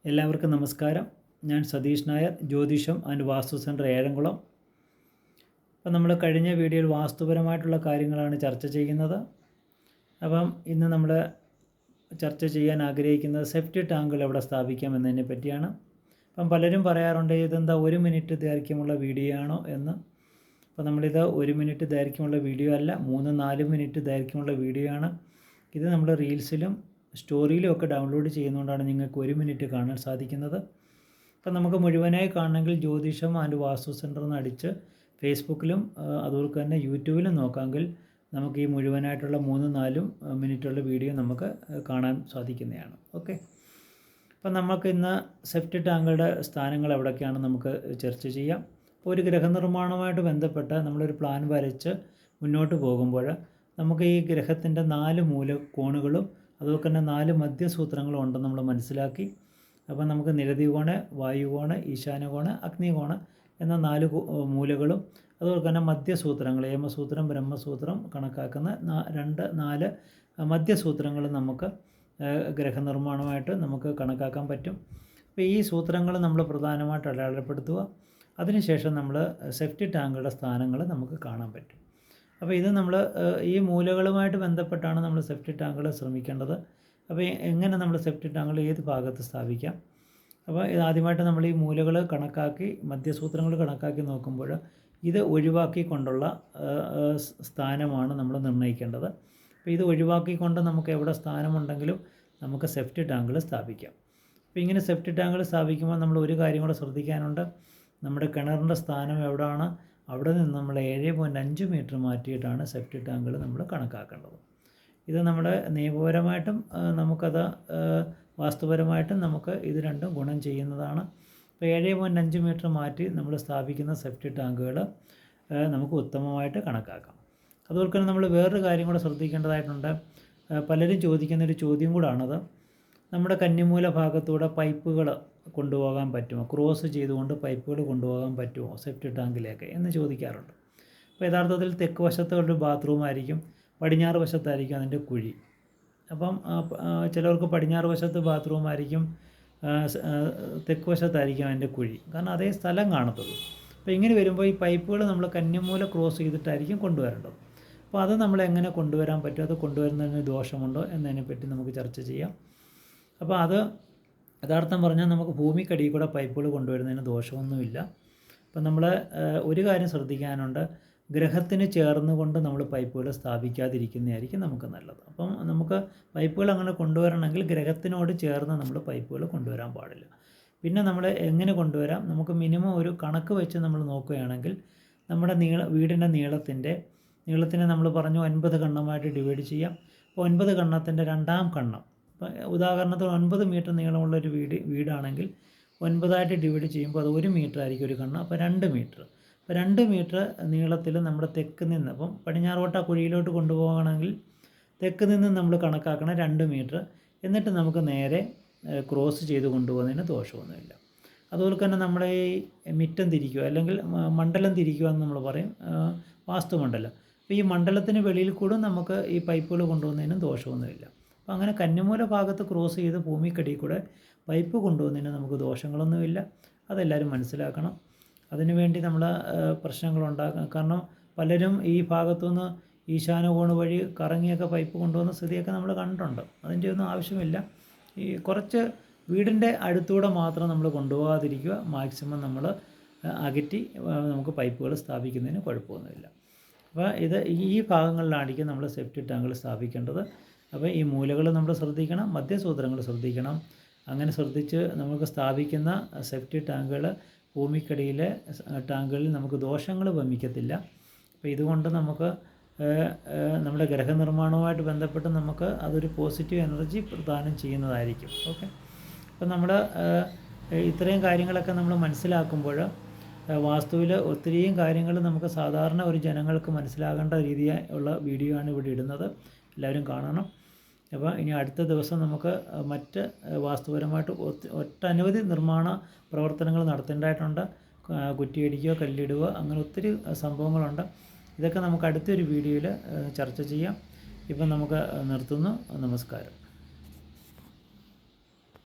എല്ലാവർക്കും നമസ്കാരം. ഞാൻ സതീഷ് നായർ, ജ്യോതിഷം ആൻഡ് വാസ്തു സെൻറ്റർ ഏഴംകുളം. അപ്പം നമ്മൾ കഴിഞ്ഞ വീഡിയോയിൽ വാസ്തുപരമായിട്ടുള്ള കാര്യങ്ങളാണ് ചർച്ച ചെയ്യുന്നത്. അപ്പം ഇന്ന് നമ്മൾ ചർച്ച ചെയ്യാൻ ആഗ്രഹിക്കുന്നത് സെപ്റ്റി ടാങ്കുകൾ എവിടെ സ്ഥാപിക്കാം എന്നതിനെ പറ്റിയാണ്. അപ്പം പലരും പറയാറുണ്ട് ഇതെന്താ 1 മിനിറ്റ് ദൈർഘ്യമുള്ള വീഡിയോ ആണോ എന്ന്. അപ്പോൾ നമ്മളിത് 1 മിനിറ്റ് ദൈർഘ്യമുള്ള വീഡിയോ അല്ല, 3-4 മിനിറ്റ് ദൈർഘ്യമുള്ള വീഡിയോ ആണ്. ഇത് നമ്മൾ റീൽസിലും സ്റ്റോറിയിലും ഒക്കെ ഡൗൺലോഡ് ചെയ്യുന്നതുകൊണ്ടാണ് നിങ്ങൾക്ക് 1 മിനിറ്റ് കാണാൻ സാധിക്കുന്നത്. അപ്പം നമുക്ക് മുഴുവനായി കാണണമെങ്കിൽ ജ്യോതിഷം ആൻഡ് വാസ്തു സെൻറ്റർ എന്ന് അടിച്ച് ഫേസ്ബുക്കിലും അതുപോലെ തന്നെ യൂട്യൂബിലും നോക്കാമെങ്കിൽ നമുക്ക് ഈ മുഴുവനായിട്ടുള്ള 3-4 മിനിറ്റുള്ള വീഡിയോ നമുക്ക് കാണാൻ സാധിക്കുന്നതാണ്. ഓക്കെ, അപ്പം നമുക്ക് ഇന്ന് സെപ്റ്റി ടാങ്കുകളുടെ സ്ഥാനങ്ങൾ എവിടെയൊക്കെയാണ് നമുക്ക് ചർച്ച ചെയ്യാം. അപ്പോൾ ഒരു ഗ്രഹനിർമ്മാണവുമായിട്ട് ബന്ധപ്പെട്ട് നമ്മളൊരു പ്ലാൻ വരച്ച് മുന്നോട്ട് പോകുമ്പോൾ നമുക്ക് ഈ ഗ്രഹത്തിൻ്റെ 4 മൂലകോണുകളും അതുപോലെ തന്നെ 4 മധ്യസൂത്രങ്ങളും ഉണ്ടെന്ന് നമ്മൾ മനസ്സിലാക്കി. അപ്പോൾ നമുക്ക് നിരതികോണ്, വായുകോണ്, ഈശാനകോണ്, അഗ്നികോണ് എന്ന 4 മൂലകളും അതുപോലെ തന്നെ മധ്യസൂത്രങ്ങൾ, ഏമസൂത്രം, ബ്രഹ്മസൂത്രം കണക്കാക്കുന്ന 4 മധ്യസൂത്രങ്ങൾ നമുക്ക് ഗ്രഹനിർമ്മാണമായിട്ട് നമുക്ക് കണക്കാക്കാൻ പറ്റും. അപ്പോൾ ഈ സൂത്രങ്ങൾ നമ്മൾ പ്രധാനമായിട്ട് അടയാളപ്പെടുത്തുക. അതിനുശേഷം നമ്മൾ സെപ്റ്റി ടാങ്കുകളുടെ സ്ഥാനങ്ങൾ നമുക്ക് കാണാൻ പറ്റും. അപ്പോൾ ഇത് നമ്മൾ ഈ മൂലകളുമായിട്ട് ബന്ധപ്പെട്ടാണ് നമ്മൾ സെപ്റ്റി ടാങ്കുകൾ ശ്രമിക്കേണ്ടത്. അപ്പോൾ എങ്ങനെ നമ്മൾ സെപ്റ്റി ടാങ്കുകൾ ഏത് ഭാഗത്ത് സ്ഥാപിക്കാം. അപ്പോൾ ഇത് ആദ്യമായിട്ട് നമ്മൾ ഈ മൂലകൾ കണക്കാക്കി മധ്യസൂത്രങ്ങൾ കണക്കാക്കി നോക്കുമ്പോൾ ഇത് ഒഴിവാക്കിക്കൊണ്ടുള്ള സ്ഥാനമാണ് നമ്മൾ നിർണ്ണയിക്കേണ്ടത്. അപ്പോൾ ഇത് ഒഴിവാക്കിക്കൊണ്ട് നമുക്ക് എവിടെ സ്ഥാനമുണ്ടെങ്കിലും നമുക്ക് സെപ്റ്റി ടാങ്കുകൾ സ്ഥാപിക്കാം. അപ്പോൾ ഇങ്ങനെ സെപ്റ്റി ടാങ്കുകൾ സ്ഥാപിക്കുമ്പോൾ നമ്മൾ ഒരു കാര്യം കൂടെ ശ്രദ്ധിക്കാനുണ്ട്. നമ്മുടെ കിണറിൻ്റെ സ്ഥാനം എവിടെയാണ്, അവിടെ നിന്ന് നമ്മൾ 7.5 മീറ്റർ മാറ്റിയിട്ടാണ് സെപ്റ്റി ടാങ്കുകൾ നമ്മൾ കണക്കാക്കേണ്ടത്. ഇത് നമ്മുടെ നിയമപരമായിട്ടും നമുക്കത് വാസ്തുപരമായിട്ടും നമുക്ക് ഇത് രണ്ടും ഗുണം ചെയ്യുന്നതാണ്. ഇപ്പോൾ 7.5 മീറ്റർ മാറ്റി നമ്മൾ സ്ഥാപിക്കുന്ന സെപ്റ്റി ടാങ്കുകൾ നമുക്ക് ഉത്തമമായിട്ട് കണക്കാക്കാം. അതുപോലെ തന്നെ നമ്മൾ വേറൊരു കാര്യം കൂടെ ശ്രദ്ധിക്കേണ്ടതായിട്ടുണ്ട്. പലരും ചോദിക്കുന്നൊരു ചോദ്യം കൂടാണത്. നമ്മുടെ കന്നിമൂല ഭാഗത്തൂടെ പൈപ്പുകൾ കൊണ്ടുപോകാൻ പറ്റുമോ, ക്രോസ് ചെയ്തുകൊണ്ട് പൈപ്പുകൾ കൊണ്ടുപോകാൻ പറ്റുമോ സെപ്റ്റി ടാങ്കിലേക്ക് എന്ന് ചോദിക്കാറുണ്ട്. അപ്പോൾ യഥാർത്ഥത്തിൽ തെക്ക് വശത്ത് ഒരു ബാത്റൂം ആയിരിക്കും, പടിഞ്ഞാറ് വശത്തായിരിക്കും അതിൻ്റെ കുഴി. അപ്പം ചിലർക്ക് പടിഞ്ഞാറ് വശത്ത് ബാത്റൂം ആയിരിക്കും, തെക്ക് വശത്തായിരിക്കും അതിൻ്റെ കുഴി, കാരണം അതേ സ്ഥലം കാണത്തുള്ളൂ. അപ്പോൾ ഇങ്ങനെ വരുമ്പോൾ ഈ പൈപ്പുകൾ നമ്മൾ കന്നിമൂല ക്രോസ് ചെയ്തിട്ടായിരിക്കും കൊണ്ടുവരേണ്ടത്. അപ്പോൾ അത് നമ്മൾ എങ്ങനെ കൊണ്ടുവരാൻ പറ്റും, അത് കൊണ്ടുവരുന്നതിന് ദോഷമുണ്ടോ എന്നതിനെപ്പറ്റി നമുക്ക് ചർച്ച ചെയ്യാം. അപ്പോൾ അത് യഥാർത്ഥം പറഞ്ഞാൽ നമുക്ക് ഭൂമിക്കടിയിൽ കൂടെ പൈപ്പുകൾ കൊണ്ടുവരുന്നതിന് ദോഷമൊന്നുമില്ല. അപ്പം നമ്മൾ ഒരു കാര്യം ശ്രദ്ധിക്കാനുണ്ട്, ഗ്രഹത്തിന് ചേർന്നുകൊണ്ട് നമ്മൾ പൈപ്പുകൾ സ്ഥാപിക്കാതിരിക്കുന്നതായിരിക്കും നമുക്ക് നല്ലത്. അപ്പം നമുക്ക് പൈപ്പുകൾ അങ്ങനെ കൊണ്ടുവരണമെങ്കിൽ ഗ്രഹത്തിനോട് ചേർന്ന് നമ്മൾ പൈപ്പുകൾ കൊണ്ടുവരാൻ പാടില്ല. പിന്നെ നമ്മൾ എങ്ങനെ കൊണ്ടുവരാം, നമുക്ക് മിനിമം ഒരു കണക്ക് വെച്ച് നമ്മൾ നോക്കുകയാണെങ്കിൽ നമ്മുടെ വീടിൻ്റെ നീളത്തിനെ നമ്മൾ പറഞ്ഞു 9 കണ്ണമായിട്ട് ഡിവൈഡ് ചെയ്യാം. അപ്പോൾ 9 കണ്ണത്തിൻ്റെ 2ാം കണ്ണം, ഇപ്പോൾ ഉദാഹരണത്തിന് 9 മീറ്റർ നീളമുള്ളൊരു വീടാണെങ്കിൽ 9ആയിട്ട് ഡിവൈഡ് ചെയ്യുമ്പോൾ അത് 1 മീറ്റർ ആയിരിക്കും ഒരു കണ്ണ്. അപ്പോൾ 2 മീറ്റർ. അപ്പോൾ 2 മീറ്റർ നീളത്തിൽ നമ്മുടെ തെക്ക് നിന്ന്, അപ്പം പടിഞ്ഞാറോട്ട് കുഴിയിലോട്ട് കൊണ്ടുപോകണമെങ്കിൽ തെക്ക് നിന്ന് നമ്മൾ കണക്കാക്കണം 2 മീറ്റർ. എന്നിട്ട് നമുക്ക് നേരെ ക്രോസ് ചെയ്ത് കൊണ്ടുപോകുന്നതിന് ദോഷമൊന്നുമില്ല. അതുപോലെ തന്നെ നമ്മുടെ ഈ മിറ്റം തിരിക്കുക അല്ലെങ്കിൽ മണ്ഡലം തിരിക്കുക എന്ന് നമ്മൾ പറയും, വാസ്തുമണ്ഡലം. അപ്പോൾ ഈ മണ്ഡലത്തിന് വെളിയിൽ കൂടെ നമുക്ക് ഈ പൈപ്പുകൾ കൊണ്ടുപോകുന്നതിനും ദോഷമൊന്നുമില്ല. അപ്പോൾ അങ്ങനെ കന്നിമൂല ഭാഗത്ത് ക്രോസ് ചെയ്ത് ഭൂമിക്കടിയിൽ കൂടെ പൈപ്പ് കൊണ്ടുപോകുന്നതിന് നമുക്ക് ദോഷങ്ങളൊന്നുമില്ല. അതെല്ലാവരും മനസ്സിലാക്കണം. അതിനുവേണ്ടി നമ്മൾ പ്രശ്നങ്ങളുണ്ടാക്കാം. കാരണം പലരും ഈ ഭാഗത്തുനിന്ന് ഈശാനകോണ് വഴി കറങ്ങിയൊക്കെ പൈപ്പ് കൊണ്ടുപോകുന്ന സ്ഥിതിയൊക്കെ നമ്മൾ കണ്ടിട്ടുണ്ട്. അതിൻ്റെ ഒന്നും ആവശ്യമില്ല. ഈ കുറച്ച് വീടിൻ്റെ അടുത്തൂടെ മാത്രം നമ്മൾ കൊണ്ടുപോകാതിരിക്കുക. മാക്സിമം നമ്മൾ അകറ്റി നമുക്ക് പൈപ്പുകൾ സ്ഥാപിക്കുന്നതിന് കുഴപ്പമൊന്നുമില്ല. അപ്പോൾ ഈ ഭാഗങ്ങളിലായിരിക്കും നമ്മൾ സെപ്റ്റി ടാങ്കുകൾ സ്ഥാപിക്കേണ്ടത്. അപ്പോൾ ഈ മൂലകൾ നമ്മൾ ശ്രദ്ധിക്കണം, മധ്യസൂത്രങ്ങൾ ശ്രദ്ധിക്കണം. അങ്ങനെ ശ്രദ്ധിച്ച് നമുക്ക് സ്ഥാപിക്കുന്ന സെപ്റ്റി ടാങ്കുകൾ ഭൂമിക്കടിയിലെ ടാങ്കുകളിൽ നമുക്ക് ദോഷങ്ങൾ വമിക്കത്തില്ല. അപ്പോൾ ഇതുകൊണ്ട് നമുക്ക് നമ്മുടെ ഗ്രഹനിർമ്മാണവുമായിട്ട് ബന്ധപ്പെട്ട് നമുക്ക് അതൊരു പോസിറ്റീവ് എനർജി പ്രദാനം ചെയ്യുന്നതായിരിക്കും. ഓക്കെ, അപ്പോൾ നമ്മൾ ഇത്രയും കാര്യങ്ങളൊക്കെ നമ്മൾ മനസ്സിലാക്കുമ്പോൾ വാസ്തുവിൽ ഒത്തിരിയും കാര്യങ്ങൾ നമുക്ക് സാധാരണ ഒരു ജനങ്ങൾക്ക് മനസ്സിലാകേണ്ട രീതിയിലുള്ള വീഡിയോ ആണ് ഇവിടെ ഇടുന്നത്. എല്ലാവരും കാണണം. അപ്പോൾ ഇനി അടുത്ത ദിവസം നമുക്ക് മറ്റ് വാസ്തുപരമായിട്ട് ഒട്ടനവധി നിർമ്മാണ പ്രവർത്തനങ്ങൾ നടത്തേണ്ടതായിട്ടുണ്ട്. കുറ്റിയടിക്കുക, കല്ലിടുക, അങ്ങനെ ഒത്തിരി സംഭവങ്ങളുണ്ട്. ഇതൊക്കെ നമുക്ക് അടുത്തൊരു വീഡിയോയിൽ ചർച്ച ചെയ്യാം. ഇപ്പം നമുക്ക് നിർത്തുന്നു. നമസ്കാരം.